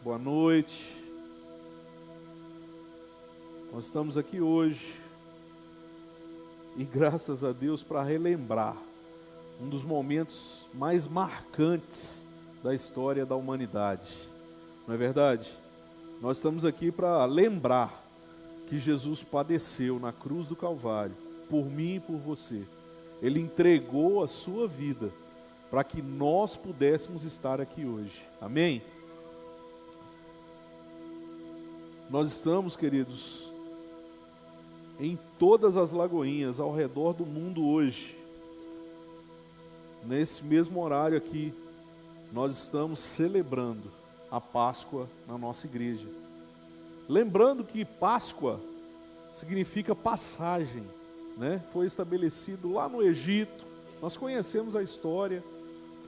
Boa noite. Nós estamos aqui hoje e graças a Deus para relembrar um dos momentos mais marcantes da história da humanidade. Não é verdade? Nós estamos aqui para lembrar que Jesus padeceu na cruz do Calvário por mim e por você. Ele entregou a sua vida para que nós pudéssemos estar aqui hoje. Amém? Nós estamos, queridos, em todas as lagoinhas ao redor do mundo hoje. Nesse mesmo horário aqui, nós estamos celebrando a Páscoa na nossa igreja. Lembrando que Páscoa significa passagem, né? Foi estabelecido lá no Egito. Nós conhecemos a história,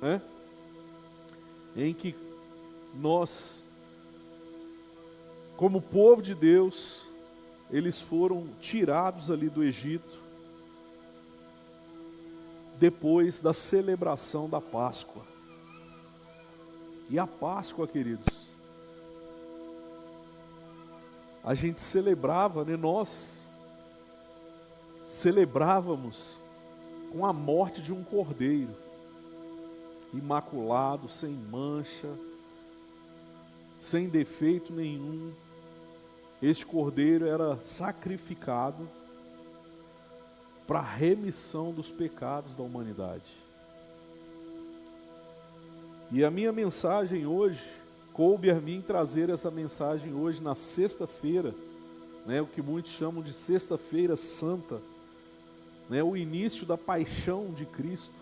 né? Em que nós, como povo de Deus, eles foram tirados ali do Egito depois da celebração da Páscoa. E a Páscoa, queridos, a gente celebrava, né? Nós celebrávamos com a morte de um cordeiro, imaculado, sem mancha, sem defeito nenhum. Este cordeiro era sacrificado para a remissão dos pecados da humanidade. E a minha mensagem hoje, coube a mim trazer essa mensagem hoje na sexta-feira, né, o que muitos chamam de Sexta-feira Santa, né, o início da paixão de Cristo,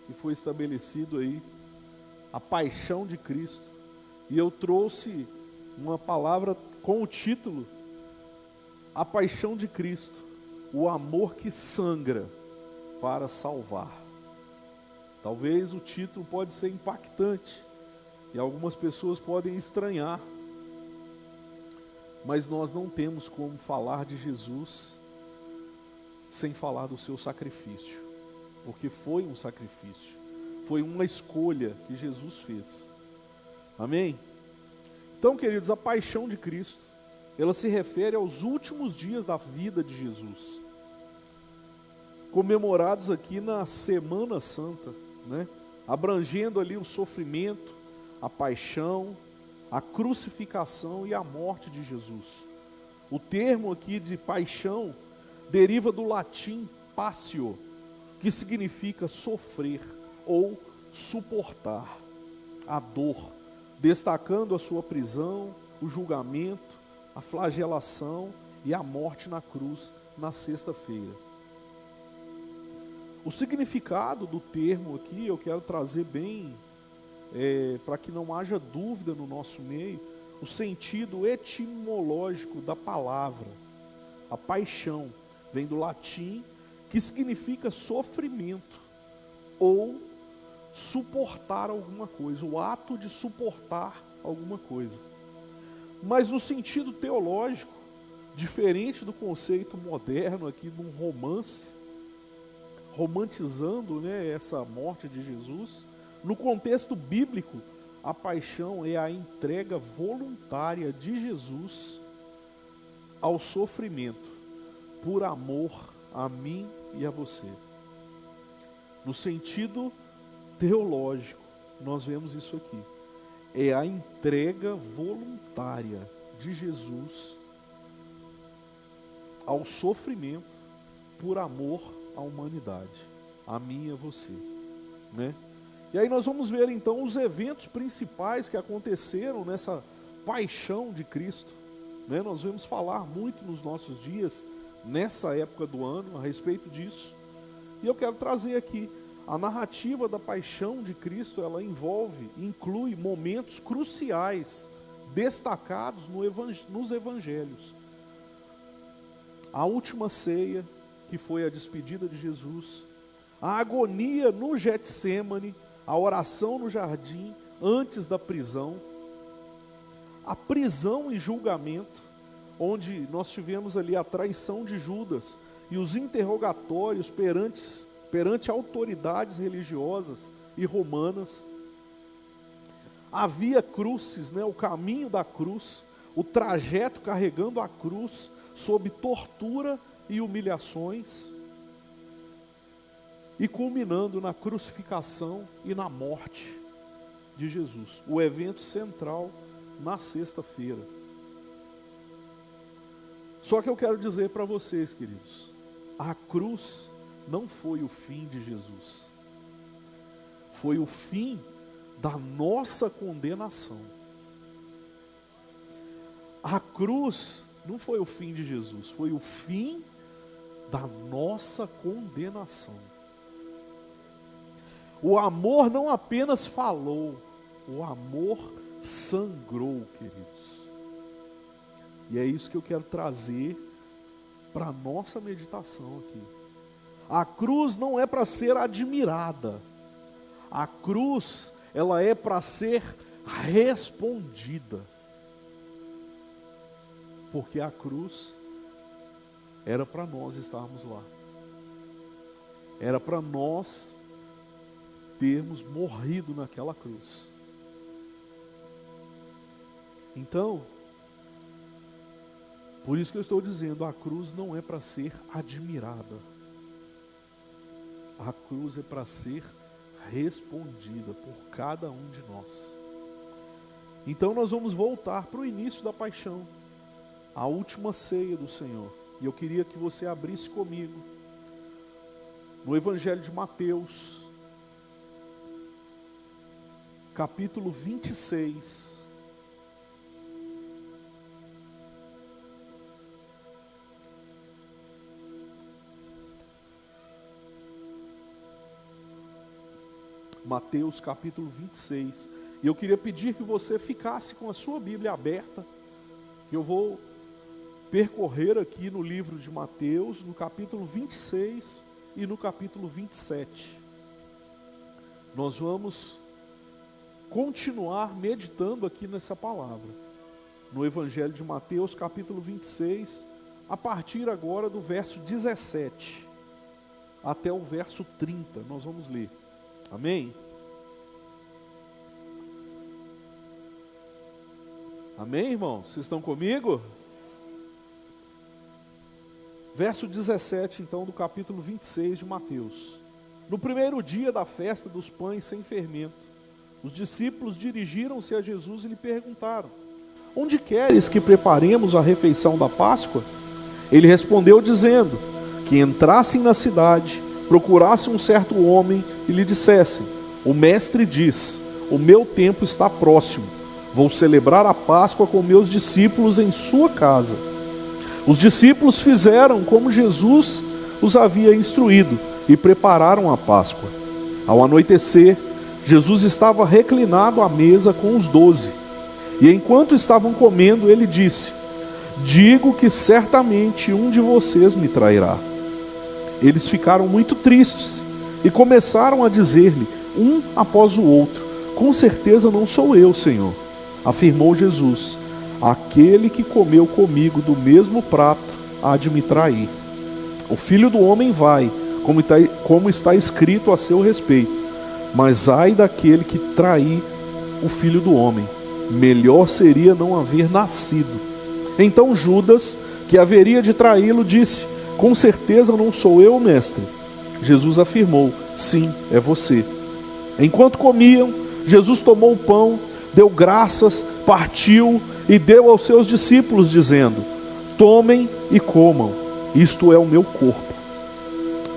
que foi estabelecido aí, a paixão de Cristo. E eu trouxe uma palavra com o título, A Paixão de Cristo, o amor que sangra para salvar. Talvez o título pode ser impactante, e algumas pessoas podem estranhar, mas nós não temos como falar de Jesus sem falar do seu sacrifício, porque foi um sacrifício, foi uma escolha que Jesus fez. Amém? Então, queridos, a paixão de Cristo, ela se refere aos últimos dias da vida de Jesus, comemorados aqui na Semana Santa, né? Abrangendo ali o sofrimento, a paixão, a crucificação e a morte de Jesus. O termo aqui de paixão deriva do latim passio, que significa sofrer ou suportar a dor, destacando a sua prisão, o julgamento, a flagelação e a morte na cruz na sexta-feira. O significado do termo aqui eu quero trazer bem, para que não haja dúvida no nosso meio, o sentido etimológico da palavra. A paixão vem do latim, que significa sofrimento ou suportar alguma coisa, o ato de suportar alguma coisa. Mas no sentido teológico, diferente do conceito moderno aqui de um romance, romantizando, né, essa morte de Jesus, no contexto bíblico, a paixão é a entrega voluntária de Jesus ao sofrimento, por amor a mim e a você. No sentido teológico, nós vemos isso aqui. É a entrega voluntária de Jesus ao sofrimento por amor à humanidade, a mim e a você, né? E aí nós vamos ver então os eventos principais que aconteceram nessa paixão de Cristo, né? Nós vamos falar muito nos nossos dias, nessa época do ano, a respeito disso. E eu quero trazer aqui a narrativa da paixão de Cristo. Ela inclui momentos cruciais, destacados nos evangelhos. A última ceia, que foi a despedida de Jesus, a agonia no Getsêmani, a oração no jardim antes da prisão, a prisão e julgamento, onde nós tivemos ali a traição de Judas e os interrogatórios perante autoridades religiosas e romanas, a via crucis, né, o caminho da cruz, o trajeto carregando a cruz, sob tortura e humilhações, e culminando na crucificação e na morte de Jesus, o evento central na sexta-feira. Só que eu quero dizer para vocês, queridos, a cruz não foi o fim de Jesus, foi o fim da nossa condenação. A cruz não foi o fim de Jesus, foi o fim da nossa condenação. O amor não apenas falou, o amor sangrou, queridos. E é isso que eu quero trazer para a nossa meditação aqui. A cruz não é para ser admirada. A cruz, ela é para ser respondida. Porque a cruz era para nós estarmos lá. Era para nós termos morrido naquela cruz. Então, por isso que eu estou dizendo, a cruz não é para ser admirada. A cruz é para ser respondida por cada um de nós. Então nós vamos voltar para o início da paixão, a última ceia do Senhor. E eu queria que você abrisse comigo no Evangelho de Mateus, capítulo 26. Mateus capítulo 26. E eu queria pedir que você ficasse com a sua Bíblia aberta, que eu vou percorrer aqui no livro de Mateus, no capítulo 26 e no capítulo 27. Nós vamos continuar meditando aqui nessa palavra, no Evangelho de Mateus, capítulo 26, a partir agora do verso 17 até o verso 30, nós vamos ler. Amém? Amém, irmãos? Vocês estão comigo? Verso 17, então, do capítulo 26 de Mateus. No primeiro dia da festa dos pães sem fermento, os discípulos dirigiram-se a Jesus e lhe perguntaram: onde queres que preparemos a refeição da Páscoa? Ele respondeu dizendo, que entrassem na cidade, procurassem um certo homem e lhe dissessem: o mestre diz, o meu tempo está próximo, vou celebrar a Páscoa com meus discípulos em sua casa. Os discípulos fizeram como Jesus os havia instruído e prepararam a Páscoa. Ao anoitecer, Jesus estava reclinado à mesa com os 12. E enquanto estavam comendo, ele disse: digo que certamente um de vocês me trairá. Eles ficaram muito tristes e começaram a dizer-lhe, um após o outro: com certeza não sou eu, Senhor. Afirmou Jesus: aquele que comeu comigo do mesmo prato há de me trair. O Filho do Homem vai, como está escrito a seu respeito. Mas ai daquele que trair o Filho do Homem. Melhor seria não haver nascido. Então Judas, que haveria de traí-lo, disse: com certeza não sou eu, mestre. Jesus afirmou: sim, é você. Enquanto comiam, Jesus tomou o pão, deu graças, partiu e deu aos seus discípulos, dizendo: tomem e comam, isto é o meu corpo.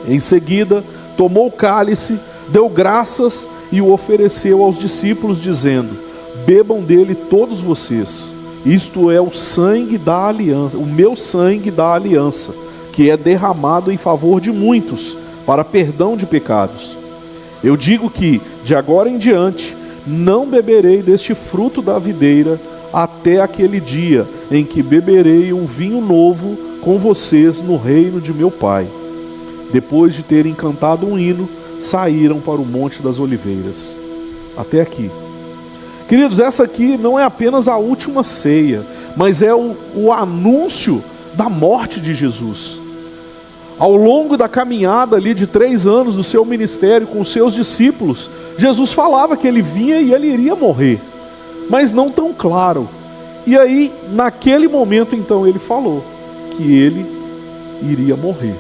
Em seguida, tomou o cálice, deu graças e o ofereceu aos discípulos, dizendo: bebam dele todos vocês, isto é o sangue da aliança, o meu sangue da aliança, que é derramado em favor de muitos, para perdão de pecados. Eu digo que, de agora em diante, não beberei deste fruto da videira, até aquele dia em que beberei um vinho novo com vocês no reino de meu Pai. Depois de terem cantado um hino, saíram para o Monte das Oliveiras. Até aqui. Queridos, essa aqui não é apenas a última ceia, mas é o anúncio da morte de Jesus. Ao longo da caminhada ali de 3 anos do seu ministério com os seus discípulos, Jesus falava que ele vinha e ele iria morrer. mas não tão claro. E aí, naquele momento, então, ele falou que ele iria morrer.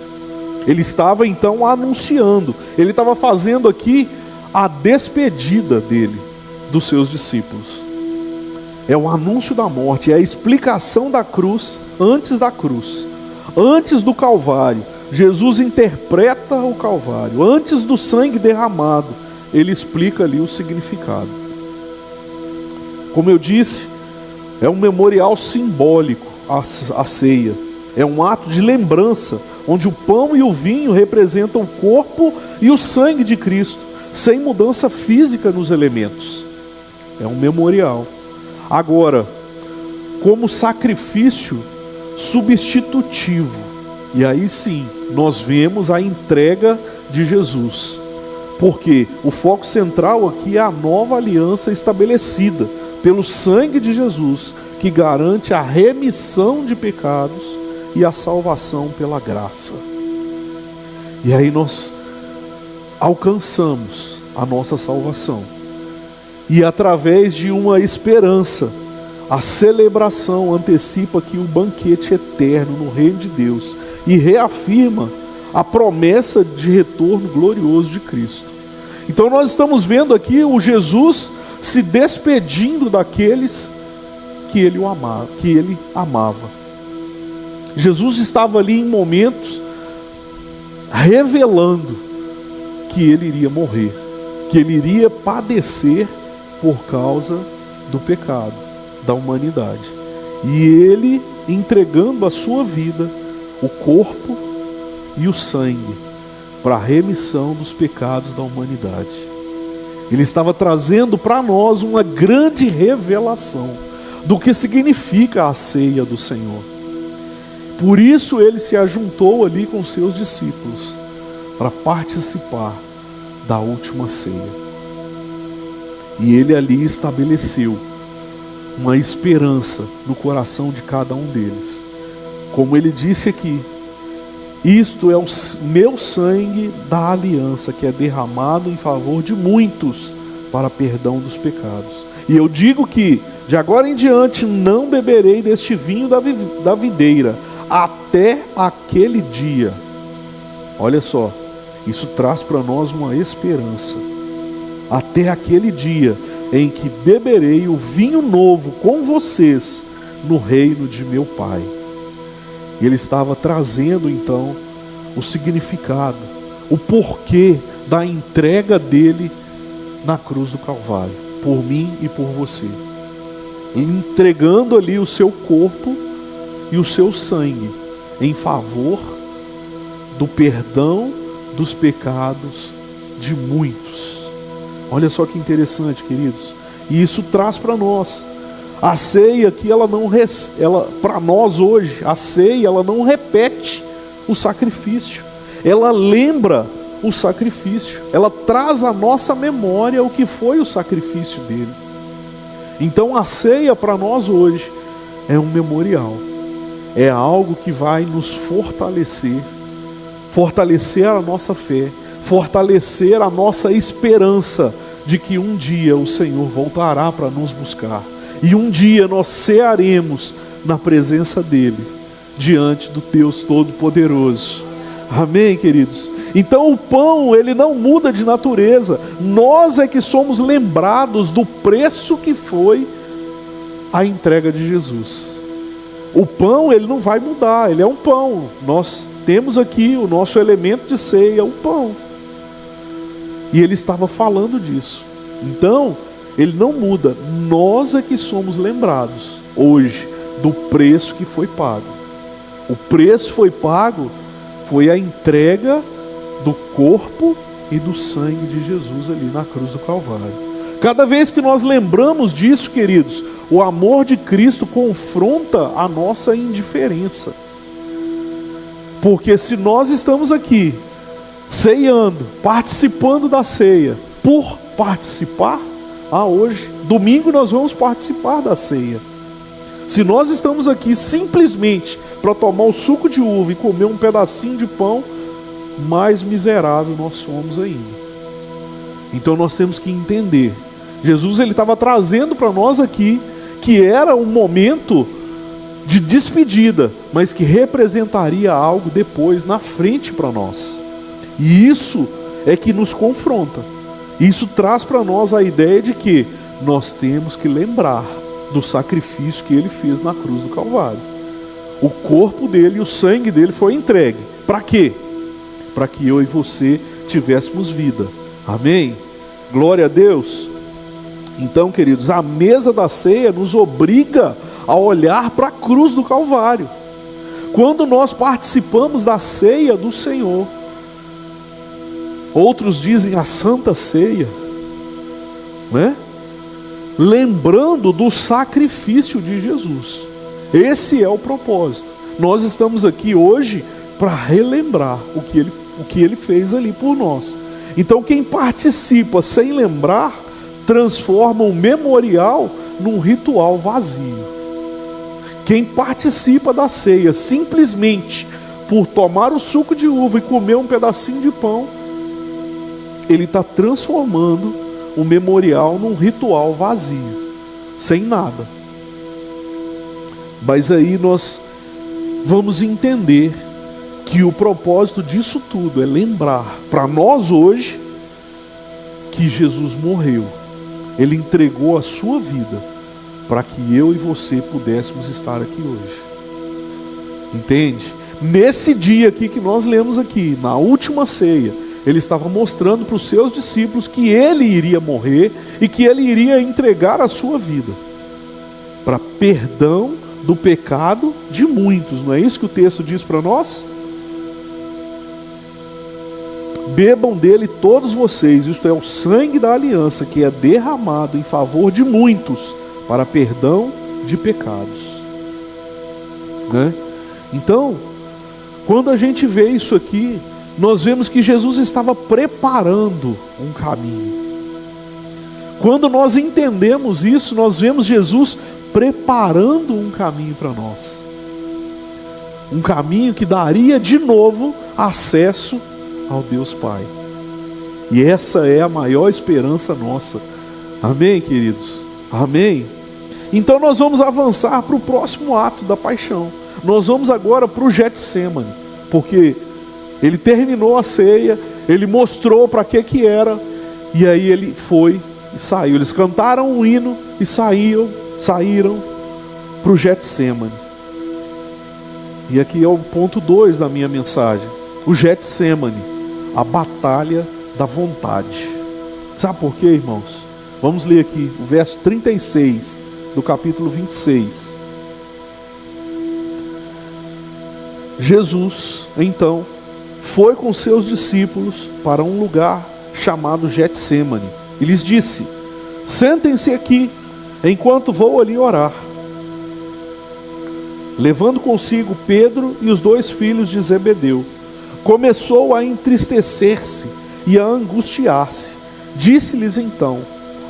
Ele estava, então, anunciando. Ele estava fazendo aqui a despedida dele, dos seus discípulos. É o anúncio da morte, é a explicação da cruz antes da cruz. Antes do Calvário, Jesus interpreta o Calvário. Antes do sangue derramado, ele explica ali o significado. Como eu disse, é um memorial simbólico a ceia. É um ato de lembrança, onde o pão e o vinho representam o corpo e o sangue de Cristo, sem mudança física nos elementos. É um memorial. Agora, como sacrifício substitutivo, e aí sim, nós vemos a entrega de Jesus. Porque o foco central aqui é a nova aliança estabelecida pelo sangue de Jesus, que garante a remissão de pecados e a salvação pela graça. E aí nós alcançamos a nossa salvação. E através de uma esperança, a celebração antecipa aqui o banquete eterno no reino de Deus e reafirma a promessa de retorno glorioso de Cristo. Então nós estamos vendo aqui o Jesus se despedindo daqueles que ele amava. Jesus estava ali em momentos revelando que ele iria morrer, que ele iria padecer por causa do pecado da humanidade. E ele entregando a sua vida, o corpo e o sangue, para a remissão dos pecados da humanidade. Ele estava trazendo para nós uma grande revelação do que significa a ceia do Senhor. Por isso ele se ajuntou ali com seus discípulos, para participar da última ceia. E ele ali estabeleceu uma esperança no coração de cada um deles. Como ele disse aqui, isto é o meu sangue da aliança, que é derramado em favor de muitos para perdão dos pecados. E eu digo que, de agora em diante, não beberei deste vinho da videira, até aquele dia. Olha só, isso traz para nós uma esperança. Até aquele dia em que beberei o vinho novo com vocês no reino de meu Pai. E ele estava trazendo então o significado, o porquê da entrega dele na cruz do Calvário, por mim e por você. Entregando ali o seu corpo e o seu sangue em favor do perdão dos pecados de muitos. Olha só que interessante, queridos. E isso traz para nós a ceia que para nós hoje, a ceia ela não repete o sacrifício. Ela lembra o sacrifício. Ela traz à nossa memória o que foi o sacrifício dele. Então a ceia para nós hoje é um memorial. É algo que vai nos fortalecer, fortalecer a nossa fé, fortalecer a nossa esperança de que um dia o Senhor voltará para nos buscar. E um dia nós cearemos na presença dele, diante do Deus Todo-Poderoso. Amém, queridos? Então o pão, ele não muda de natureza. Nós é que somos lembrados do preço que foi a entrega de Jesus. O pão, ele não vai mudar, ele é um pão. Nós temos aqui o nosso elemento de ceia, o pão. E ele estava falando disso. Então, ele não muda. Nós é que somos lembrados hoje do preço que foi pago. O preço foi pago, foi a entrega do corpo e do sangue de Jesus ali na cruz do Calvário. Cada vez que nós lembramos disso, queridos, o amor de Cristo confronta a nossa indiferença. Porque se nós estamos aqui ceiando, participando da ceia, por participar, hoje, domingo nós vamos participar da ceia. Se nós estamos aqui simplesmente para tomar o suco de uva e comer um pedacinho de pão, mais miserável nós somos ainda. Então nós temos que entender Jesus ele estava trazendo para nós aqui que era um momento de despedida, mas que representaria algo depois na frente para nós. E isso é que nos confronta. Isso traz para nós a ideia de que nós temos que lembrar do sacrifício que ele fez na cruz do Calvário. O corpo dele e o sangue dele foi entregue. Para quê? Para que eu e você tivéssemos vida. Amém? Glória a Deus. Então, queridos, a mesa da ceia nos obriga a olhar para a cruz do Calvário. Quando nós participamos da ceia do Senhor, outros dizem a Santa Ceia, né? Lembrando do sacrifício de Jesus. Esse é o propósito. Nós estamos aqui hoje para relembrar o que ele fez ali por nós. Então quem participa sem lembrar, transforma um memorial num ritual vazio. Quem participa da ceia simplesmente por tomar o suco de uva e comer um pedacinho de pão, ele está transformando o memorial num ritual vazio, sem nada. Mas aí nós vamos entender que o propósito disso tudo é lembrar para nós hoje que Jesus morreu. Ele entregou a sua vida para que eu e você pudéssemos estar aqui hoje. Entende? Nesse dia aqui que nós lemos aqui, na última ceia, ele estava mostrando para os seus discípulos que ele iria morrer e que ele iria entregar a sua vida para perdão do pecado de muitos. Não é isso que o texto diz para nós? Bebam dele todos vocês, isto é o sangue da aliança que é derramado em favor de muitos para perdão de pecados, né? Então, quando a gente vê isso aqui, nós vemos que Jesus estava preparando um caminho. Quando nós entendemos isso, nós vemos Jesus preparando um caminho para nós. Um caminho que daria de novo acesso ao Deus Pai. E essa é a maior esperança nossa. Amém, queridos? Amém? Então nós vamos avançar para o próximo ato da paixão. Nós vamos agora para o Getsemane, porque ele terminou a ceia, ele mostrou para que era, e aí ele foi e saiu. Eles cantaram um hino e saíram para o Getsemane. E aqui é o ponto 2 da minha mensagem. O Getsemane, a batalha da vontade. Sabe por quê, irmãos? Vamos ler aqui o verso 36 do capítulo 26. Jesus, então, foi com seus discípulos para um lugar chamado Getsemane e lhes disse: sentem-se aqui, enquanto vou ali orar. Levando consigo Pedro e os 2 filhos de Zebedeu, começou a entristecer-se e a angustiar-se. Disse-lhes então: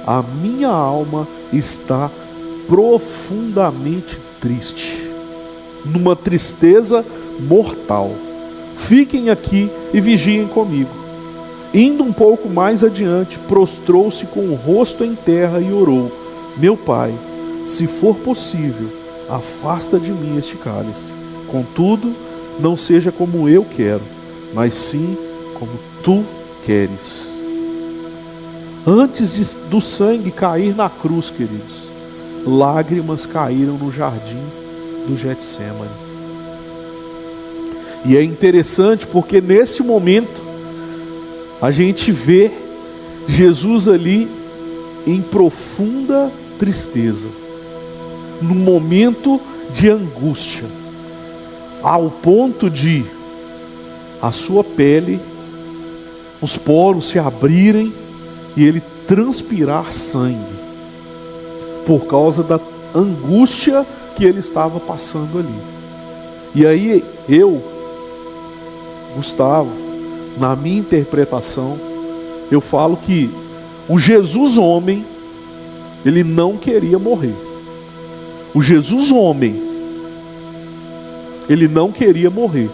a minha alma está profundamente triste, numa tristeza mortal. Fiquem aqui e vigiem comigo. Indo um pouco mais adiante, prostrou-se com o rosto em terra e orou: meu Pai, se for possível, afasta de mim este cálice. Contudo, não seja como eu quero, mas sim como tu queres. Antes do sangue cair na cruz, queridos, lágrimas caíram no jardim do Getsemane. E é interessante porque nesse momento a gente vê Jesus ali em profunda tristeza, num momento de angústia, ao ponto de a sua pele, os poros se abrirem e ele transpirar sangue, por causa da angústia que ele estava passando ali. E aí Gustavo, na minha interpretação, eu falo que o Jesus homem, ele não queria morrer. O Jesus homem, ele não queria morrer,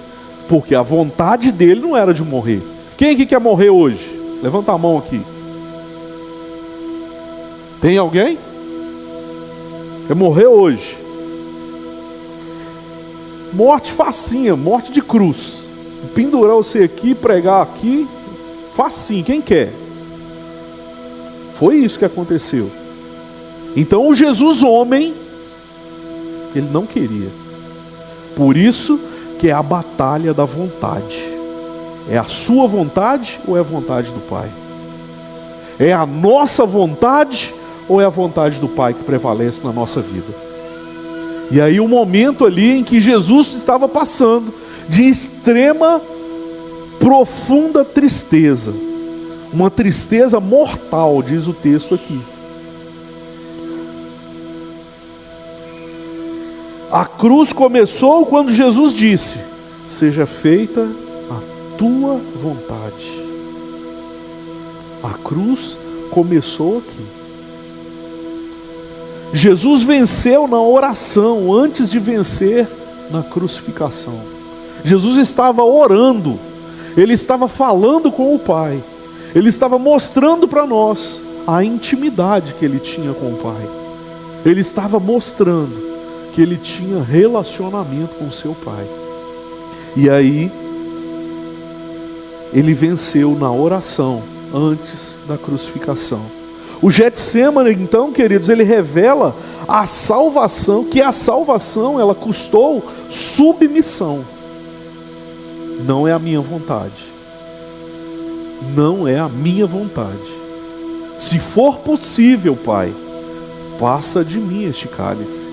porque a vontade dele não era de morrer. Quem aqui quer morrer hoje? Levanta a mão aqui. Tem alguém? Quer morrer hoje? Morte facinha, morte de cruz. Pendurar você aqui, pregar aqui, facinho, quem quer? Foi isso que aconteceu. Então o Jesus homem, ele não queria. Por isso que é a batalha da vontade. É a sua vontade ou é a vontade do Pai? É a nossa vontade ou é a vontade do Pai que prevalece na nossa vida? E aí o momento ali em que Jesus estava passando de extrema, profunda tristeza. Uma tristeza mortal, diz o texto aqui. A cruz começou quando Jesus disse: seja feita a tua vontade. A cruz começou aqui. Jesus venceu na oração antes de vencer na crucificação. Jesus estava orando, ele estava falando com o Pai, ele estava mostrando para nós a intimidade que ele tinha com o Pai. Ele estava mostrando que ele tinha relacionamento com o seu Pai. E aí, ele venceu na oração antes da crucificação. O Getsemane, então, queridos, ele revela a salvação, que a salvação, ela custou submissão. Não é a minha vontade. Não é a minha vontade. Se for possível, Pai, passa de mim este cálice.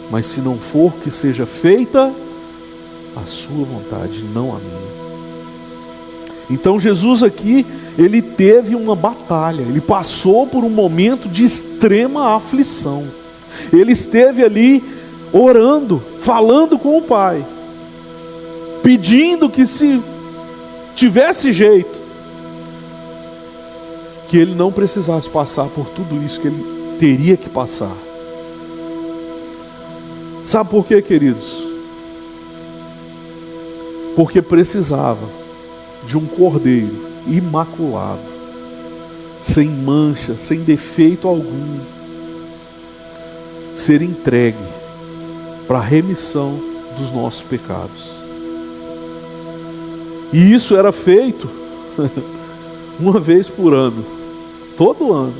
Mas se não for, que seja feita a sua vontade, não a minha. Então Jesus aqui, ele teve uma batalha, ele passou por um momento de extrema aflição. Ele esteve ali orando, falando com o Pai, pedindo que se tivesse jeito, que ele não precisasse passar por tudo isso que ele teria que passar. Sabe por quê, queridos? Porque precisava de um cordeiro imaculado, sem mancha, sem defeito algum, ser entregue para a remissão dos nossos pecados. E isso era feito uma vez por ano, todo ano.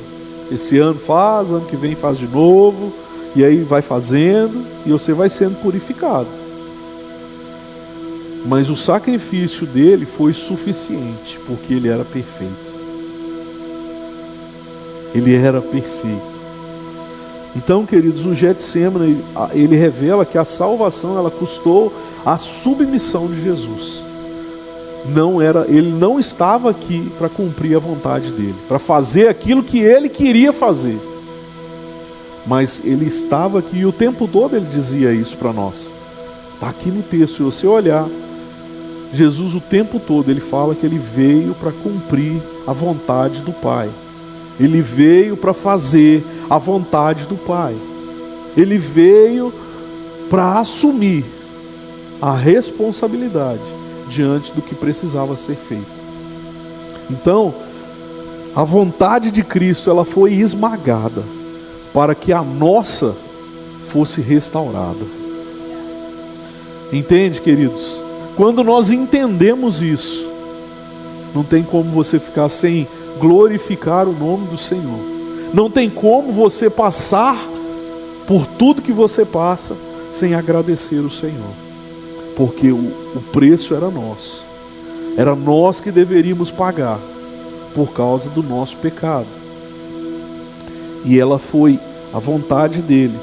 Esse ano faz, ano que vem faz de novo, e aí vai fazendo, e você vai sendo purificado. Mas o sacrifício dele foi suficiente, porque ele era perfeito. Ele era perfeito. Então, queridos, o Getsemane, ele revela que a salvação, ela custou a submissão de Jesus. Ele não estava aqui para cumprir a vontade dele, para fazer aquilo que ele queria fazer. Mas ele estava aqui, e o tempo todo ele dizia isso para nós. Está aqui no texto, se você olhar, Jesus o tempo todo ele fala que ele veio para cumprir a vontade do Pai. Ele veio para fazer a vontade do Pai. Ele veio para assumir a responsabilidade diante do que precisava ser feito. Então, a vontade de Cristo, ela foi esmagada para que a nossa fosse restaurada. Entende, queridos? Quando nós entendemos isso, não tem como você ficar sem glorificar o nome do Senhor. Não tem como você passar por tudo que você passa sem agradecer o Senhor. Porque o preço era nosso. Era nós que deveríamos pagar por causa do nosso pecado. E a vontade dele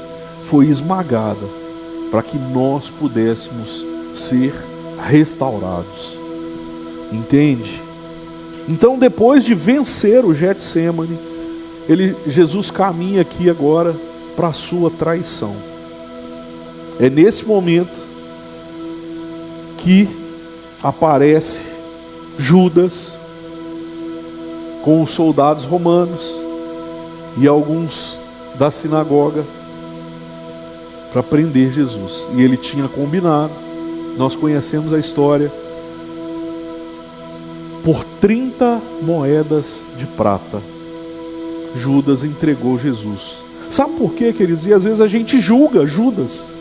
foi esmagada para que nós pudéssemos ser restaurados. Entende? Então, depois de vencer o Getsemane, Jesus caminha aqui agora para a sua traição. É nesse momento que aparece Judas com os soldados romanos e alguns da sinagoga para prender Jesus. E ele tinha combinado, nós conhecemos a história, por 30 moedas de prata. Judas entregou Jesus. Sabe por quê, queridos? E às vezes a gente julga Judas.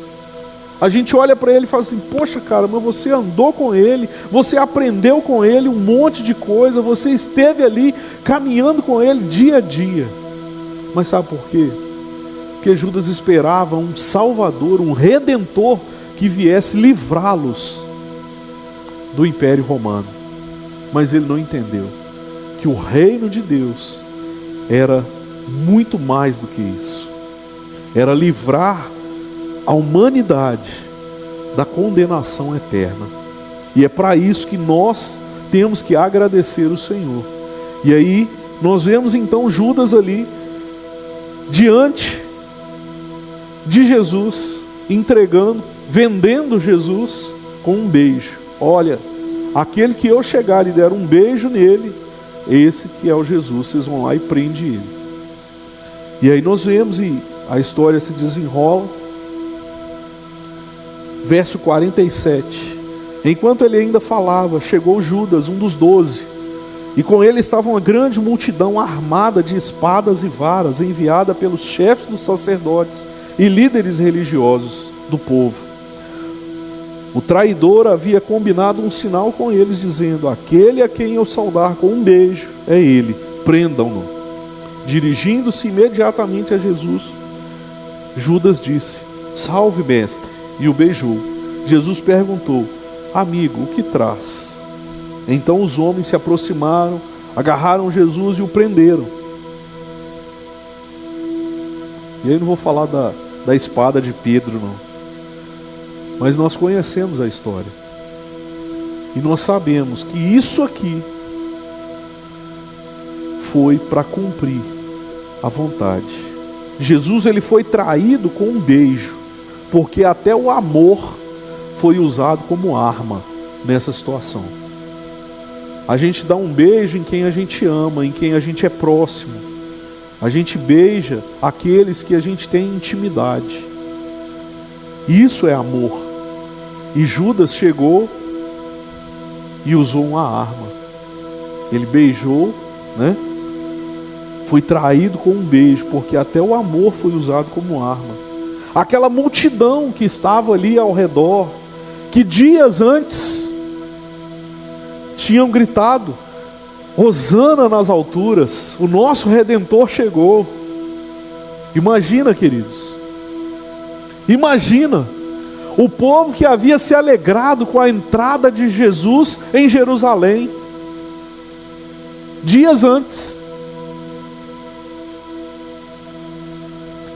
A gente olha para ele e fala assim: poxa, cara, mas você andou com ele, você aprendeu com ele um monte de coisa, você esteve ali caminhando com ele dia a dia. Mas sabe por quê? Porque Judas esperava um Salvador, um Redentor que viesse livrá-los do Império Romano. Mas ele não entendeu que o reino de Deus era muito mais do que isso. Era livrar a humanidade da condenação eterna. E é para isso que nós temos que agradecer o Senhor. E aí nós vemos então Judas ali diante de Jesus, entregando, vendendo Jesus com um beijo. Olha, aquele que eu chegar e der um beijo nele, esse que é o Jesus. Vocês vão lá e prendem ele. E aí nós vemos, e a história se desenrola. Verso 47. Enquanto ele ainda falava, chegou Judas, um dos 12, e com ele estava uma grande multidão armada de espadas e varas, enviada pelos chefes dos sacerdotes e líderes religiosos do povo. O traidor havia combinado um sinal com eles, dizendo: aquele a quem eu saudar com um beijo é ele, prendam-no. Dirigindo-se imediatamente a Jesus, Judas disse: salve, mestre, e o beijou. Jesus perguntou: amigo, o que traz? Então os homens se aproximaram, agarraram Jesus e o prenderam. E aí eu não vou falar da espada de Pedro, não. Mas nós conhecemos a história. E nós sabemos que isso aqui foi para cumprir a vontade. Jesus, ele foi traído com um beijo, porque até o amor foi usado como arma nessa situação. A gente dá um beijo em quem a gente ama, em quem a gente é próximo. A gente beija aqueles que a gente tem intimidade. Isso é amor. E Judas chegou e usou uma arma. Ele beijou, né? Foi traído com um beijo, porque até o amor foi usado como arma. Aquela multidão que estava ali ao redor, que dias antes tinham gritado: Hosana nas alturas, o nosso Redentor chegou. Imagina, queridos, imagina o povo que havia se alegrado com a entrada de Jesus em Jerusalém dias antes.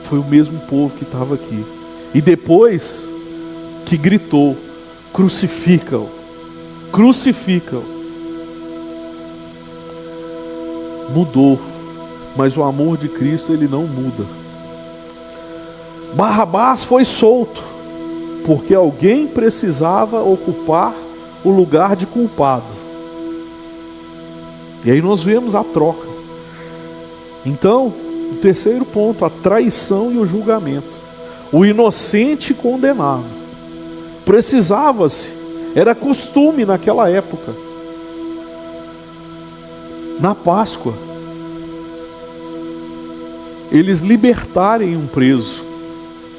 Foi o mesmo povo que estava aqui. E depois que gritou: crucifica-o, crucifica-o. Mudou, mas o amor de Cristo, ele não muda. Barrabás foi solto, porque alguém precisava ocupar o lugar de culpado. E aí nós vemos a troca. Então, o terceiro ponto, a traição e o julgamento. O inocente condenado. Precisava-se, era costume naquela época, na Páscoa, eles libertarem um preso,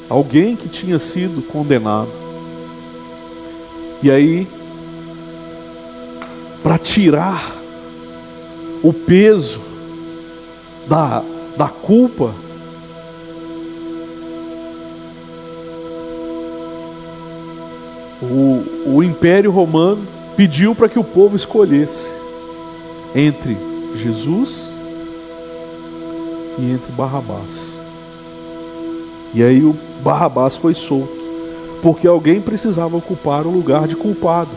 alguém que tinha sido condenado. E aí, para tirar o peso da culpa, o Império Romano pediu para que o povo escolhesse entre Jesus e entre Barrabás. E aí o Barrabás foi solto, porque alguém precisava ocupar o lugar de culpado.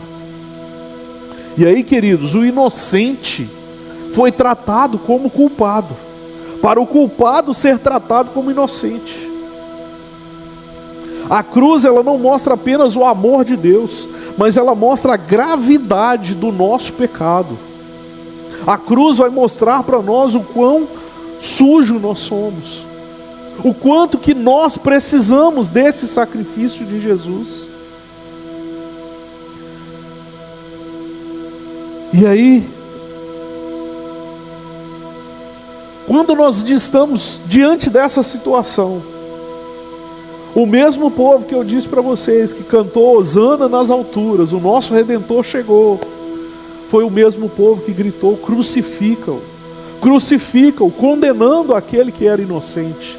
E aí, queridos, o inocente foi tratado como culpado, para o culpado ser tratado como inocente. A cruz, ela não mostra apenas o amor de Deus, mas ela mostra a gravidade do nosso pecado. A cruz vai mostrar para nós o quão sujo nós somos, o quanto que nós precisamos desse sacrifício de Jesus. E aí, Quando nós estamos diante dessa situação, o mesmo povo que eu disse para vocês, que cantou Hosana nas alturas, o nosso Redentor chegou, foi o mesmo povo que gritou: crucifica-o, crucifica-o, condenando aquele que era inocente.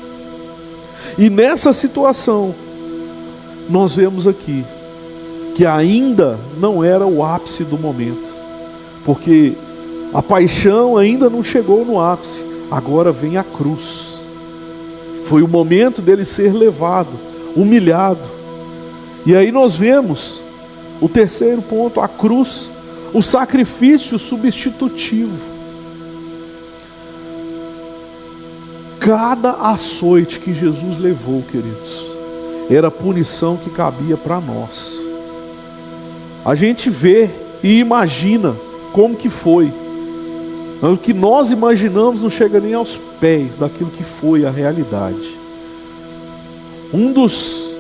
E nessa situação, nós vemos aqui, que ainda não era o ápice do momento, porque a paixão ainda não chegou no ápice, agora vem a cruz. Foi o momento dele ser levado, humilhado. E aí nós vemos o terceiro ponto, a cruz, o sacrifício substitutivo. Cada açoite que Jesus levou, queridos, era a punição que cabia para nós. A gente vê e imagina como que foi. O que nós imaginamos não chega nem aos pés daquilo que foi a realidade. Um dos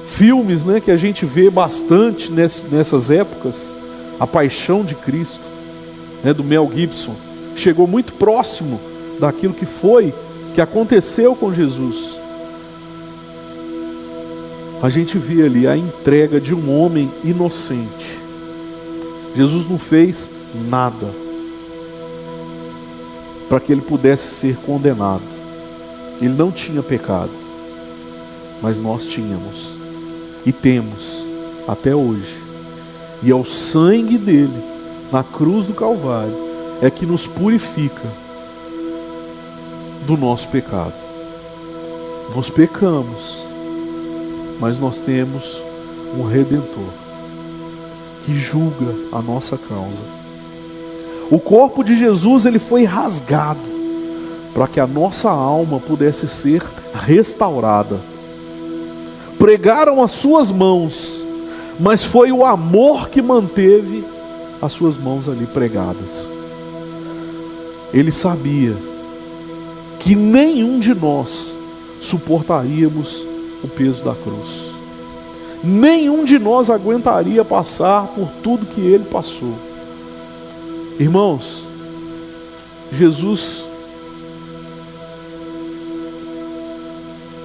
filmes, que a gente vê bastante nessas épocas, A Paixão de Cristo, do Mel Gibson, chegou muito próximo daquilo que aconteceu com Jesus. A gente vê ali a entrega de um homem inocente. Jesus não fez nada para que ele pudesse ser condenado. Ele não tinha pecado, mas nós tínhamos e temos até hoje. E é o sangue dele na cruz do Calvário é que nos purifica do nosso pecado. Nós pecamos, mas nós temos um Redentor que julga a nossa causa. O corpo de Jesus, ele foi rasgado para que a nossa alma pudesse ser restaurada. Pregaram as suas mãos, mas foi o amor que manteve as suas mãos ali pregadas. Ele sabia que nenhum de nós suportaríamos o peso da cruz. Nenhum de nós aguentaria passar por tudo que ele passou. Irmãos, Jesus,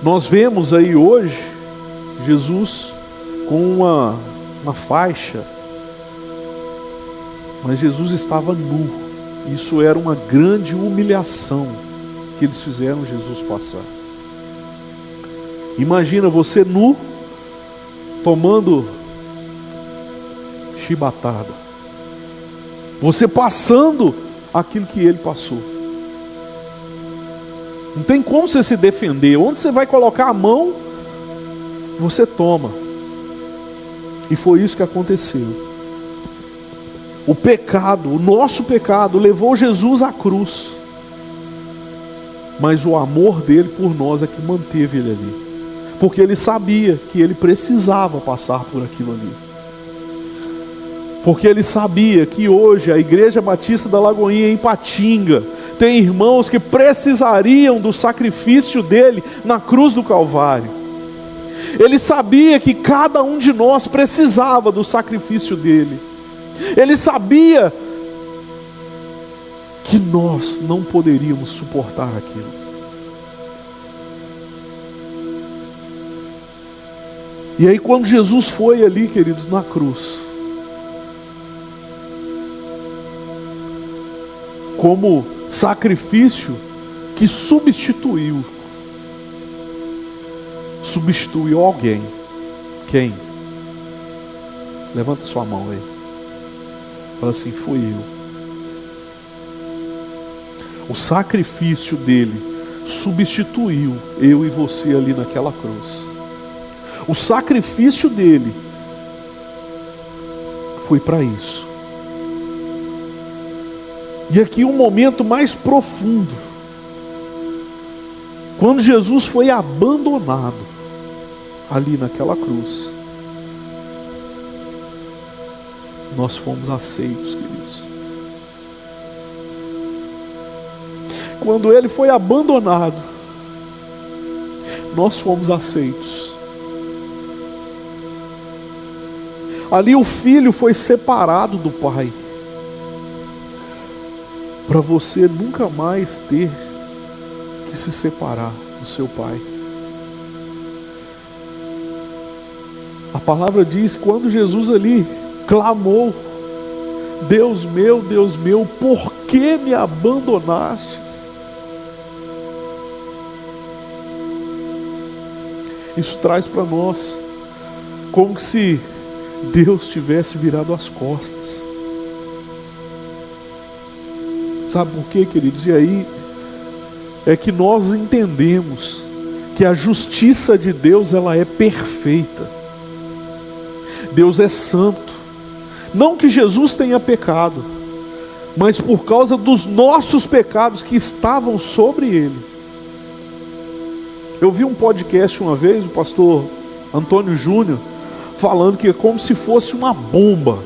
nós vemos aí hoje Jesus com uma faixa, mas Jesus estava nu. Isso era uma grande humilhação que eles fizeram Jesus passar. Imagina você nu, tomando chibatada, você passando aquilo que ele passou. Não tem como você se defender. Onde você vai colocar a mão, você toma. E foi isso que aconteceu. O pecado, o nosso pecado, levou Jesus à cruz, mas o amor dele por nós é que manteve ele ali, porque ele sabia que ele precisava passar por aquilo ali, porque ele sabia que hoje a Igreja Batista da Lagoinha, em Patinga, tem irmãos que precisariam do sacrifício dele na cruz do Calvário. Ele sabia que cada um de nós precisava do sacrifício dele. Ele sabia que nós não poderíamos suportar aquilo. E aí quando Jesus foi ali, queridos, na cruz, como sacrifício que substituiu alguém. Quem? Levanta sua mão aí. Fala assim: fui eu. O sacrifício dele substituiu eu e você ali naquela cruz. O sacrifício dele foi para isso. E aqui um momento mais profundo. Quando Jesus foi abandonado ali naquela cruz, nós fomos aceitos, queridos. Quando ele foi abandonado, nós fomos aceitos. Ali o filho foi separado do pai, para você nunca mais ter que se separar do seu pai. A palavra diz, quando Jesus ali clamou: Deus meu, por que me abandonastes? Isso traz para nós como se Deus tivesse virado as costas. Sabe por quê, queridos? E aí é que nós entendemos que a justiça de Deus, ela é perfeita. Deus é santo. Não que Jesus tenha pecado, mas por causa dos nossos pecados que estavam sobre Ele. Eu vi um podcast uma vez, o pastor Antônio Júnior, falando que é como se fosse uma bomba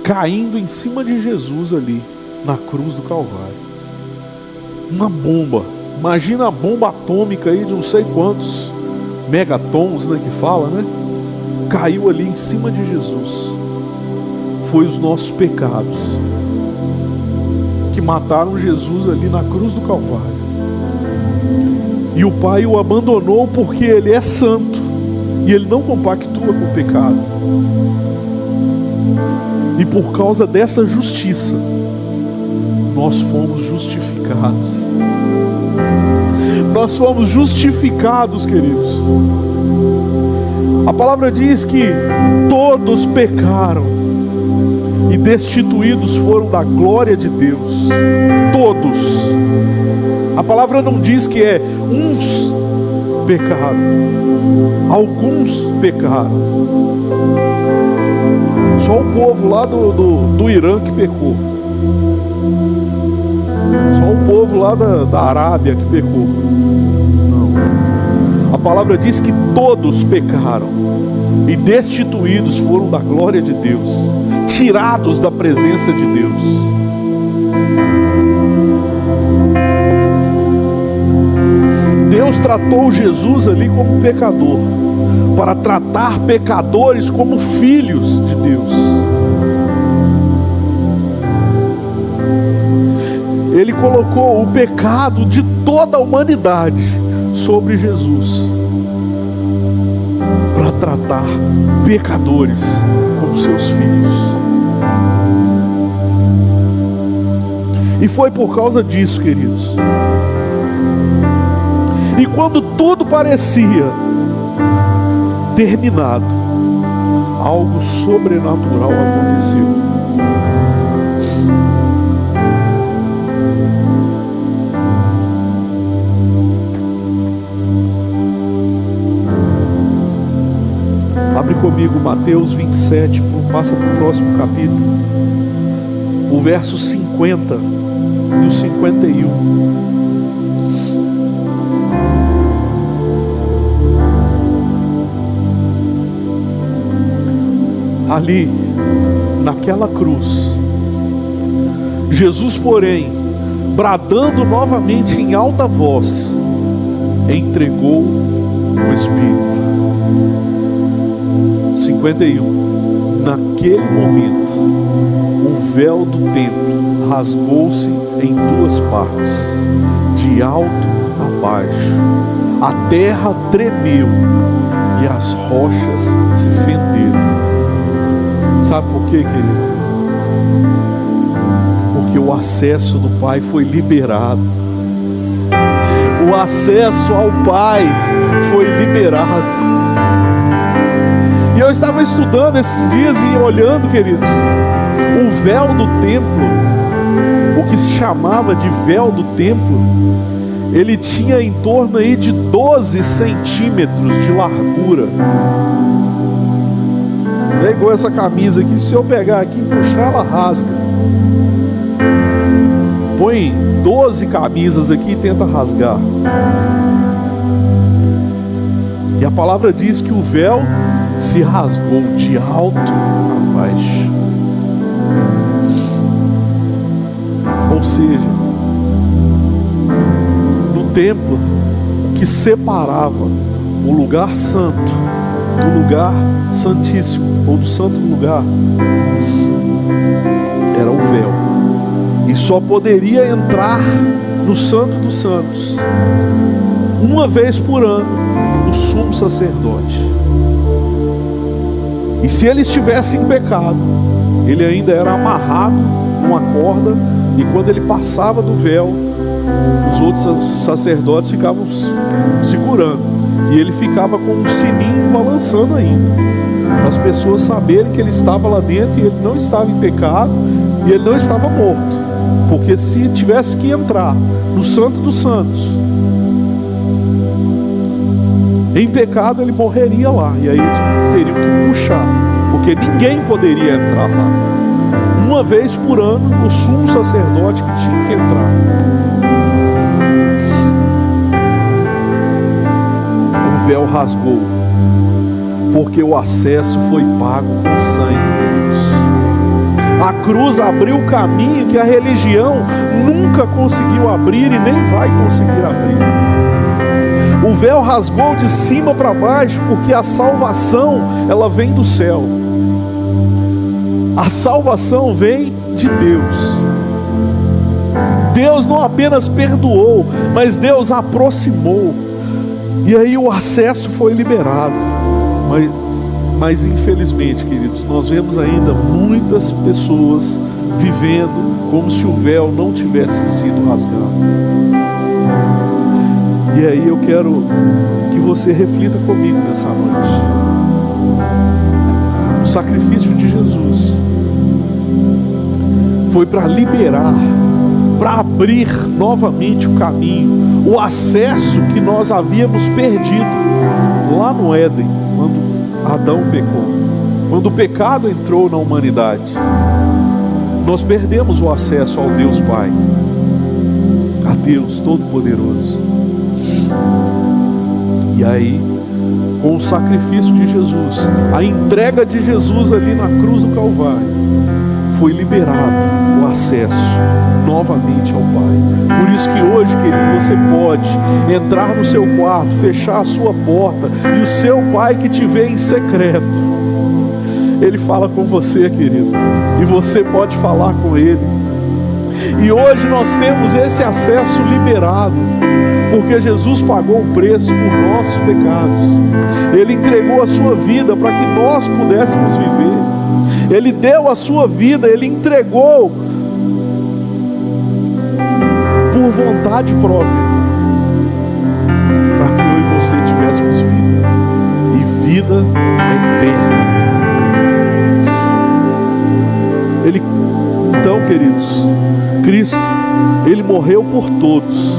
caindo em cima de Jesus ali, na cruz do Calvário. Uma bomba. Imagina a bomba atômica aí de não sei quantos megatons, né, que fala, né? Caiu ali em cima de Jesus. Foi os nossos pecados que mataram Jesus ali na cruz do Calvário. E o Pai o abandonou porque Ele é santo e Ele não compactua com o pecado. E por causa dessa justiça, nós fomos justificados. Nós fomos justificados, queridos. A palavra diz que todos pecaram e destituídos foram da glória de Deus. Todos. A palavra não diz que é uns pecaram, alguns pecaram. Só o povo lá do Irã que pecou. Só o povo lá da Arábia que pecou. Não. A palavra diz que todos pecaram e destituídos foram da glória de Deus, tirados da presença de Deus. Deus tratou Jesus ali como pecador, para tratar pecadores como filhos de Deus. Ele colocou o pecado de toda a humanidade sobre Jesus, para tratar pecadores como seus filhos. E foi por causa disso, queridos. E quando tudo parecia terminado, algo sobrenatural aconteceu. Abre comigo Mateus 27, passa para o próximo capítulo, o verso 50 e o 51. Ali, naquela cruz, Jesus, porém, bradando novamente em alta voz, entregou o Espírito. 51. Naquele momento, o véu do templo rasgou-se em duas partes, de alto a baixo. A terra tremeu e as rochas se fenderam. Sabe por quê, querido? Porque o acesso do Pai foi liberado. O acesso ao Pai foi liberado. E eu estava estudando esses dias e olhando, queridos, o véu do templo, o que se chamava de véu do templo, ele tinha em torno aí de 12 centímetros de largura. É igual essa camisa aqui, se eu pegar aqui e puxar, ela rasga. Põe 12 camisas aqui e tenta rasgar. E a palavra diz que o véu se rasgou de alto a baixo. Ou seja, no templo, o que separava o lugar santo do lugar santíssimo, ou do santo lugar, era o véu. E só poderia entrar no Santo dos Santos, uma vez por ano, o sumo sacerdote. E se ele estivesse em pecado, ele ainda era amarrado numa corda, e quando ele passava do véu, os outros sacerdotes ficavam segurando, e ele ficava com um sininho balançando ainda, para as pessoas saberem que ele estava lá dentro, e ele não estava em pecado, e ele não estava morto. Porque se tivesse que entrar no Santo dos Santos em pecado, ele morreria lá, e aí eles teriam que puxar, porque ninguém poderia entrar lá. Uma vez por ano, o sumo sacerdote que tinha que entrar. O véu rasgou, porque o acesso foi pago com sangue de Deus. A cruz abriu o caminho que a religião nunca conseguiu abrir e nem vai conseguir abrir. O véu rasgou de cima para baixo, porque a salvação, ela vem do céu. A salvação vem de Deus. Deus não apenas perdoou, mas Deus aproximou. E aí o acesso foi liberado. Mas infelizmente, queridos, nós vemos ainda muitas pessoas vivendo como se o véu não tivesse sido rasgado. E aí eu quero que você reflita comigo nessa noite. O sacrifício de Jesus foi para liberar, para abrir novamente o caminho, o acesso que nós havíamos perdido lá no Éden, quando Adão pecou. Quando o pecado entrou na humanidade, nós perdemos o acesso ao Deus Pai, a Deus Todo-Poderoso. E aí, com o sacrifício de Jesus, a entrega de Jesus ali na cruz do Calvário, foi liberado o acesso novamente ao Pai. Por isso que hoje, querido, você pode entrar no seu quarto, fechar a sua porta, e o seu Pai que te vê em secreto, Ele fala com você, querido, e você pode falar com Ele. E hoje nós temos esse acesso liberado, porque Jesus pagou o preço por nossos pecados. Ele entregou a sua vida para que nós pudéssemos viver. Ele deu a sua vida, Ele entregou por vontade própria, para que eu e você tivéssemos vida, e vida eterna. Então, queridos, Cristo, Ele morreu por todos,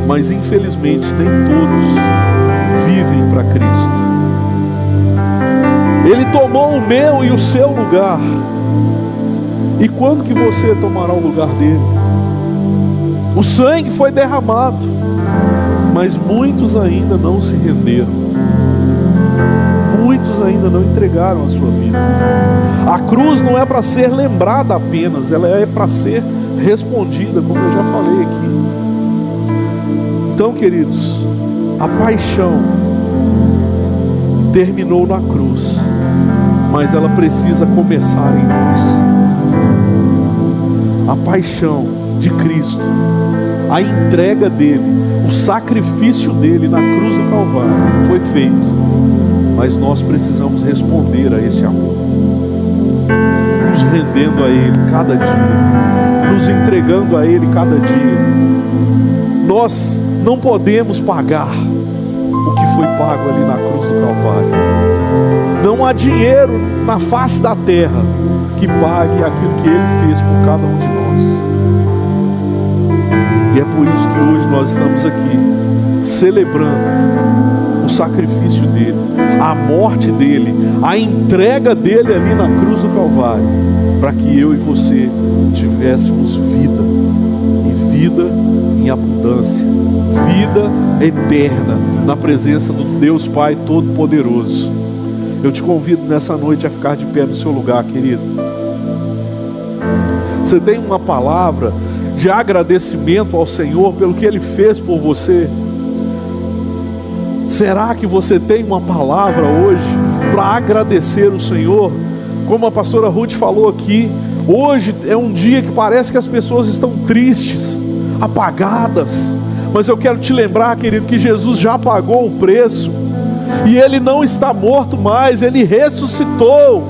mas infelizmente nem todos vivem para Cristo. Ele tomou o meu e o seu lugar. E quando que você tomará o lugar dele? O sangue foi derramado, mas muitos ainda não se renderam. Muitos ainda não entregaram a sua vida. A cruz não é para ser lembrada apenas, ela é para ser respondida, como eu já falei aqui. Então, queridos, a paixão terminou na cruz, mas ela precisa começar em nós. A paixão de Cristo, a entrega dele, o sacrifício dele na cruz do Calvário foi feito, mas nós precisamos responder a esse amor, nos rendendo a Ele cada dia, nos entregando a Ele cada dia. Nós não podemos pagar o que foi pago ali na cruz do Calvário. Não há dinheiro na face da terra que pague aquilo que Ele fez por cada um de nós. E é por isso que hoje nós estamos aqui celebrando o sacrifício dele, a morte dele, a entrega dele ali na cruz do Calvário, para que eu e você tivéssemos vida, e vida em abundância, vida eterna na presença do Deus Pai Todo-Poderoso. Eu te convido nessa noite a ficar de pé no seu lugar, querido. Você tem uma palavra de agradecimento ao Senhor pelo que Ele fez por você? Será que você tem uma palavra hoje para agradecer o Senhor Como a pastora Ruth falou aqui, hoje é um dia que parece que as pessoas estão tristes, apagadas. Mas eu quero te lembrar, querido, que Jesus já pagou o preço. E Ele não está morto mais, Ele ressuscitou.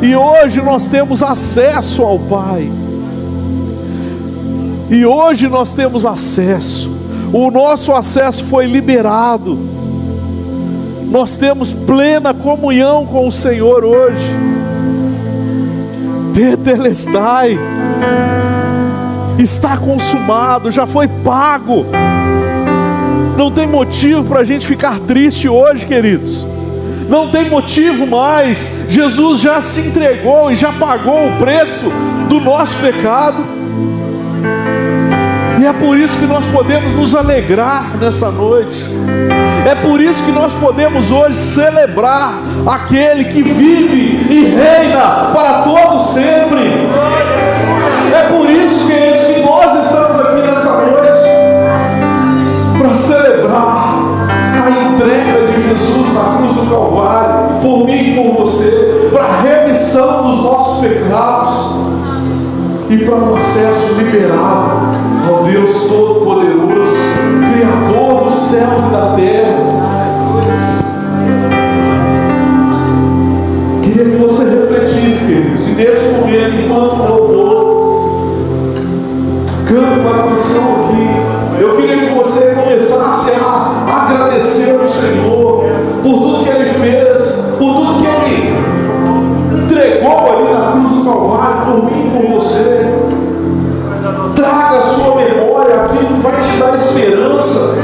E hoje nós temos acesso ao Pai. E hoje nós temos acesso. O nosso acesso foi liberado. Nós temos plena comunhão com o Senhor hoje. Tetelestai. Está consumado, já foi pago. Não tem motivo para a gente ficar triste hoje, queridos. Não tem motivo mais. Jesus já se entregou e já pagou o preço do nosso pecado. E é por isso que nós podemos nos alegrar nessa noite. É por isso que nós podemos hoje celebrar aquele que vive e reina para todo sempre. É por isso, queridos, que nós estamos aqui nessa noite para celebrar a entrega de Jesus na cruz do Calvário, por mim e por você, para a remissão dos nossos pecados e para o acesso liberado ao Deus Todo-Poderoso, Criador dos céus e da terra. Queria que você refletisse, queridos, e nesse momento, enquanto o louvor canta uma canção aqui, eu queria que você começasse a agradecer ao Senhor por tudo que Ele fez, por tudo que Ele entregou ali na cruz do Calvário, por mim e por você. Traga à sua memória aquilo que vai te dar esperança.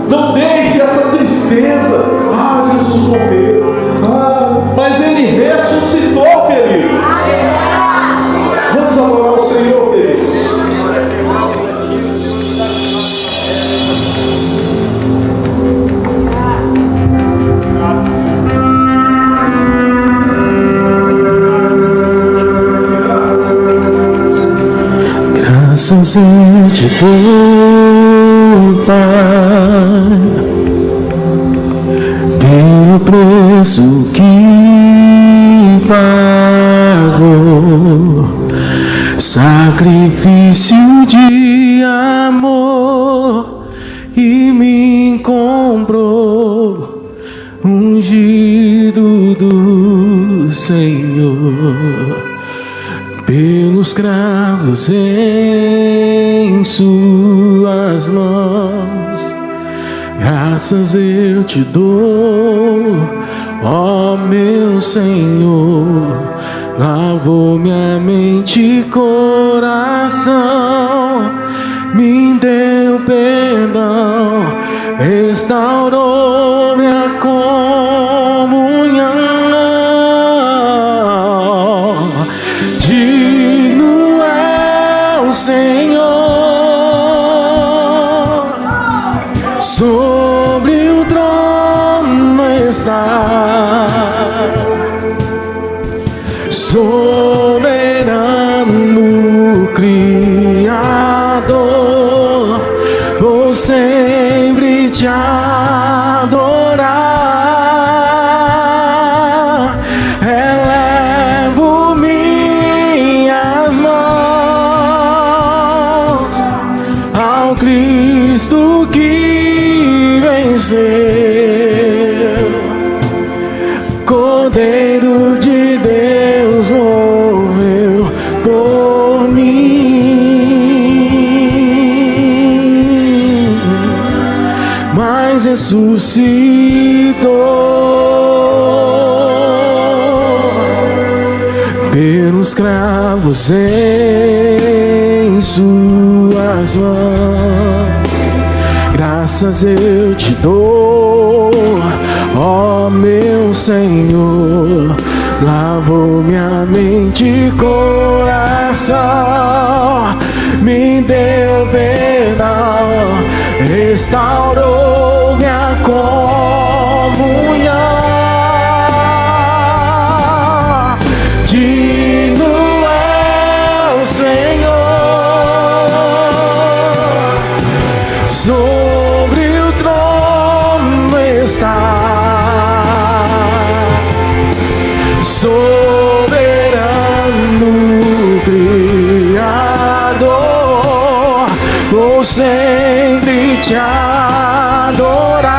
Não deixe essa tristeza. Ah, Jesus morreu. Ah, mas Ele ressuscitou, querido. Vamos adorar o Senhor, queridos. Graças eu te dou, Pai, pelo preço que pagou, sacrifício de amor, e me comprou, ungido do Senhor. Pelos cravos em suas mãos, graças eu te dou, ó meu Senhor. Lavou minha mente e coração, me deu perdão, restaurou minha comunhão. Senhor, sobre o trono está, soberano Criador, vou sempre te adorar, elevo minhas mãos ao Cristo que venceu, Cordeiro de Deus morreu por mim, mas ressuscitou pelos cravos em suas mãos. Graças eu te dou, ó meu Senhor. Lavou minha mente e coração, me deu perdão, restaurou minha comunhão. Digno é o Senhor, sobre o trono está, sempre te adorar.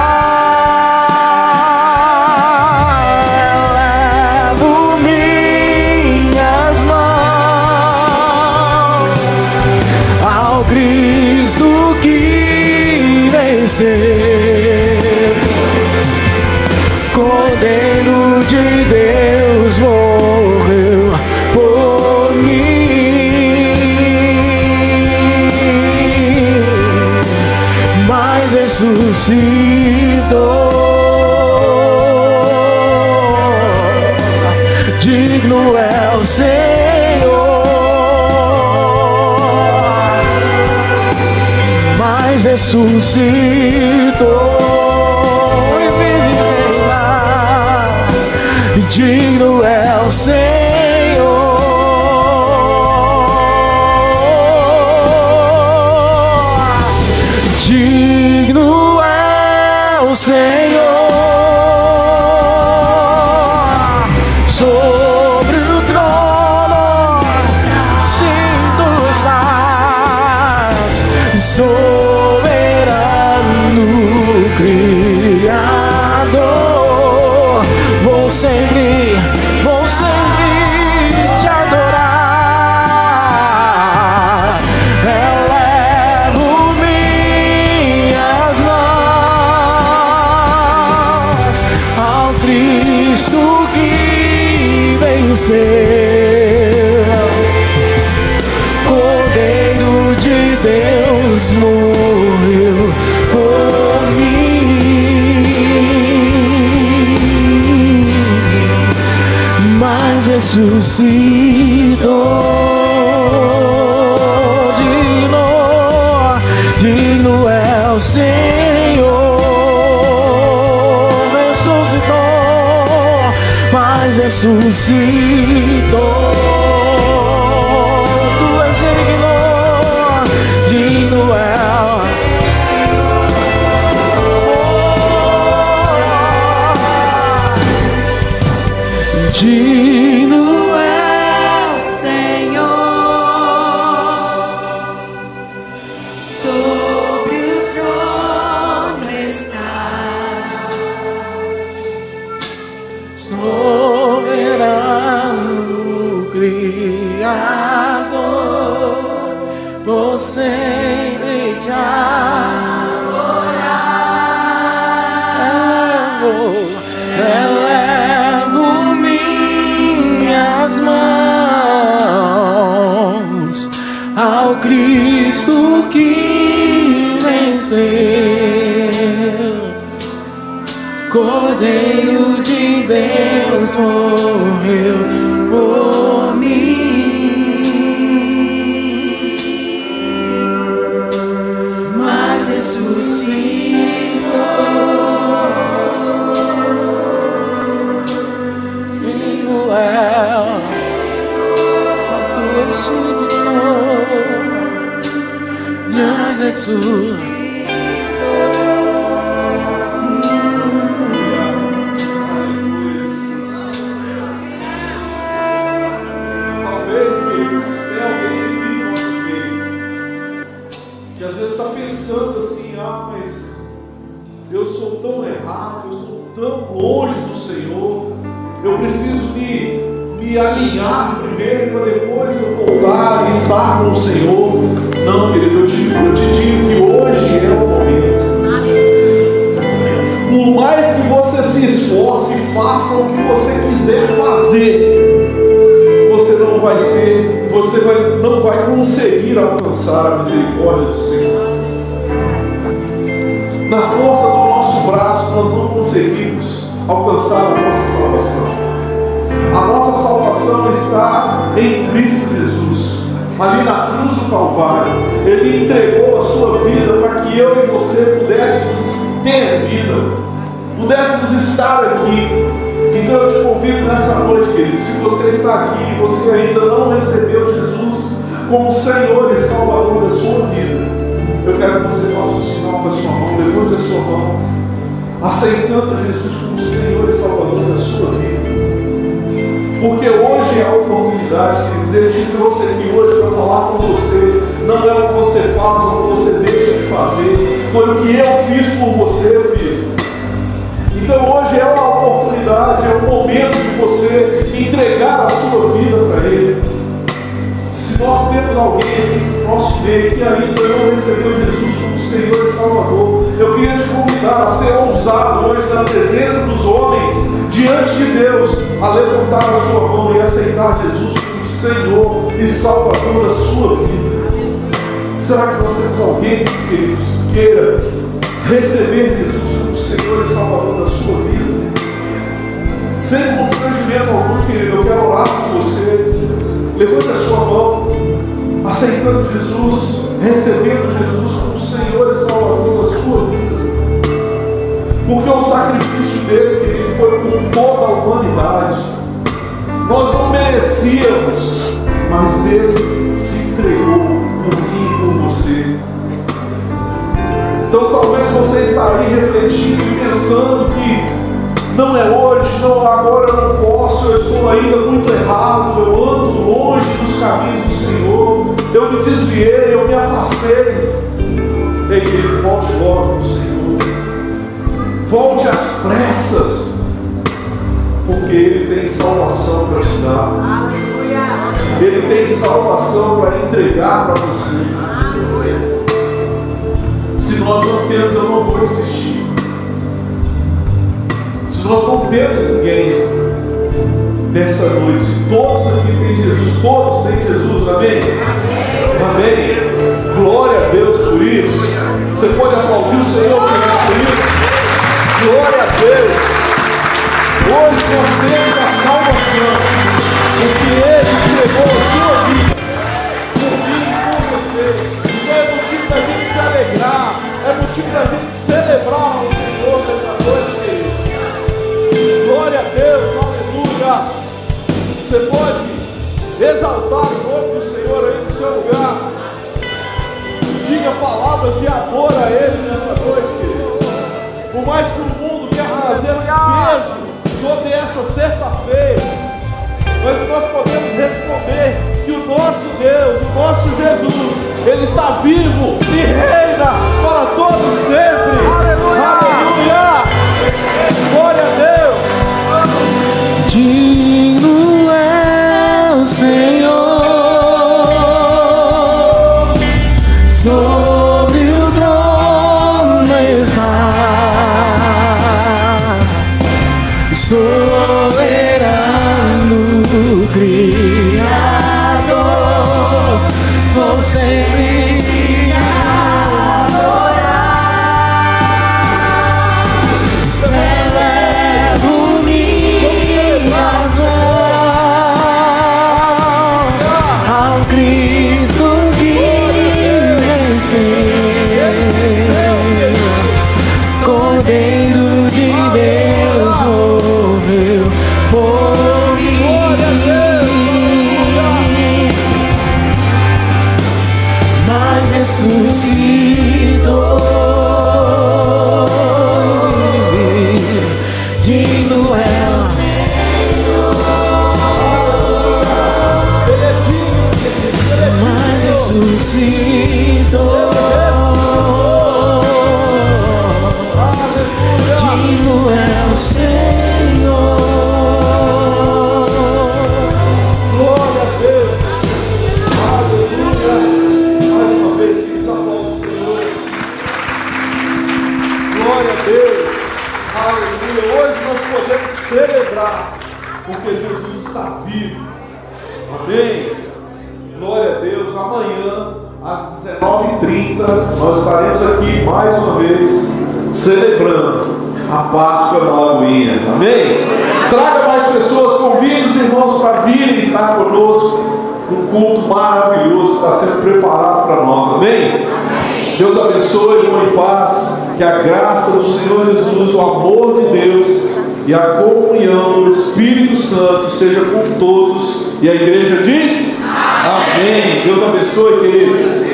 Elevo minhas mãos ao Cristo que venceu, Cordeiro de Deus morreu por mim, mas ressuscitou. Digno é o Senhor, mas ressuscitou. Digno é o Senhor, digno é o Senhor, sobre o trono cinto estás, soberano Criador. Vou sempre te adorar. Elevo minhas mãos ao Cristo que venceu, Cordeiro de Deus morreu por mim, mas ressuscitou. Digno é o Senhor, ressuscitou, mas ressuscitou. Tu és digno é digno é o Senhor, sobre o trono estás, soberano Criador. Vou sempre te adorar. Elevo minhas mãos ao Cristo que venceu, Cordeiro de Deus morreu por mim, mas ressuscitou. Digno é, só tu és digno, mas ressuscitou. Pensando assim, mas eu sou tão errado, eu estou tão longe do Senhor, eu preciso me alinhar primeiro para depois eu voltar e estar com o Senhor. Não, querido, eu te digo que hoje é o momento. Por mais que você se esforce e faça o que você quiser fazer, você não vai conseguir alcançar a misericórdia do Senhor. Na força do nosso braço nós não conseguimos alcançar a nossa salvação. A nossa salvação está em Cristo Jesus. Ali na cruz do Calvário, Ele entregou a sua vida para que eu e você pudéssemos ter vida, pudéssemos estar aqui. Então eu te convido nessa noite, querido, se você está aqui e você ainda não recebeu Jesus como Senhor e Salvador da sua vida, eu quero que você faça um sinal com a sua mão, levante a sua mão, aceitando Jesus como Senhor e Salvador da sua vida. Porque hoje é a oportunidade, queridos, Ele te trouxe aqui hoje para falar com você, não é o que você faz ou o que você deixa de fazer, foi o que eu fiz por você, filho. Então hoje é uma oportunidade, é o momento de você entregar a sua vida para Ele. Se nós temos alguém aqui no nosso meio que ainda não recebeu Jesus como Senhor e Salvador, eu queria te convidar a ser ousado hoje na presença dos homens, diante de Deus, a levantar a sua mão e aceitar Jesus como Senhor e Salvador da sua vida. Será que nós temos alguém, queridos, que queira receber Jesus como Senhor e Salvador da sua vida? Sem constrangimento algum, querido, eu quero orar por você. Levante a sua mão, aceitando Jesus, recebendo Jesus como Senhor e Salvador da sua vida. Porque o sacrifício dele, querido, foi por toda a humanidade. Nós não merecíamos, mas ele se entregou por mim e por você. Então talvez você está aí refletindo e pensando que não é hoje, não, agora eu não posso, eu estou ainda muito errado, eu ando longe dos caminhos do Senhor, eu me desviei, eu me afastei. Ei, querido, volte logo para o Senhor. Volte às pressas, porque Ele tem salvação para te dar. Ele tem salvação para entregar para você. Se nós não temos, eu não vou insistir. Se nós não temos ninguém nessa noite, se todos aqui têm Jesus, todos têm Jesus, amém? Amém. Glória a Deus por isso. Você pode aplaudir o Senhor por isso? Glória a Deus. Hoje nós temos a salvação, porque Ele entregou a sua vida por mim e por você. Então é motivo da gente se alegrar, é motivo da gente celebrar o Senhor nessa noite, querido. Glória a Deus, aleluia. Você pode exaltar o nome do Senhor aí no seu lugar. Diga palavras de amor a Ele nessa noite, querido. Por mais que o mundo quer trazer um peso sobre essa sexta-feira, mas nós podemos responder que o nosso Deus, o nosso Jesus, Ele está vivo e reina para todos sempre. Aleluia! Glória a Deus! Digno é o Senhor sobre o trono está, soberano Criador, vou sempre te adorar. Elevo minhas mãos ao Cristo que venceu, Cordeiro de Deus morreu por mim, mas ressuscitou. Digno é o Senhor, mas ressuscitou. Digno é o Senhor. Glória a Deus! Aleluia! Mais uma vez, queridos, aplausos o Senhor. Glória a Deus! Aleluia! Hoje nós podemos celebrar, porque Jesus está vivo. Amém? Glória a Deus! Amanhã, às 19h30, nós estaremos aqui mais uma vez celebrando a Páscoa na Lagoinha. Amém? Traga mais pessoas, convide os irmãos para virem estar conosco. Um culto maravilhoso que está sendo preparado para nós. Amém? Deus abençoe, vão em paz. Que a graça do Senhor Jesus, o amor de Deus e a comunhão do Espírito Santo seja com todos. E a igreja diz: amém. Deus abençoe, queridos.